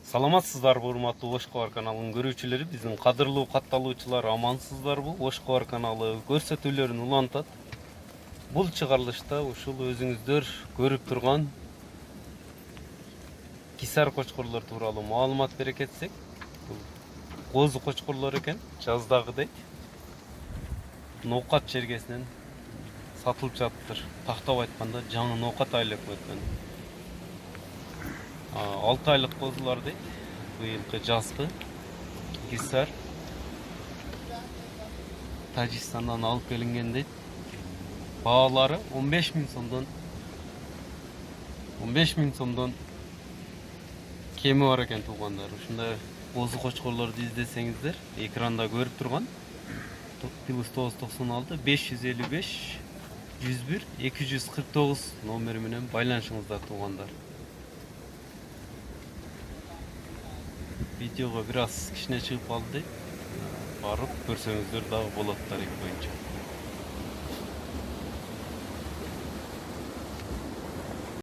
Саламатсыздарбы урматтуу Ош Кабар каналынын көрүүчүлөрү, биздин кадырлуу катталуучулар, амансыздарбы? Ош Кабар каналы көрсөтүүлөрүн улантат. Бул чыгарылышта ушул өзүңүздөр көрүп турган кисар кочкорлор тууралуу маалымат бере кетсек, бул козу кочкорлор экен, жаздагыдай ноокат чергесинен сатылып жатыптыр. Тактап айтканда жаңы ноокат айлап өткөн. 6 айлык козулар дейт. Быйылкы жазгы кисар Тажикстандан алып келинген дейт. Баалары 15 000 сомдон 15 000 сомдон кеми бар экен туугандар. Ушундай козу кочкорлорду издесеңиздер, экранда көрүп турган +996 555 101 249 номери менен байланышыңыздар туугандар. Видеоға biraz кішкене шығып қалды. Барып көрсеңіздер дағы болот тарих боюнча.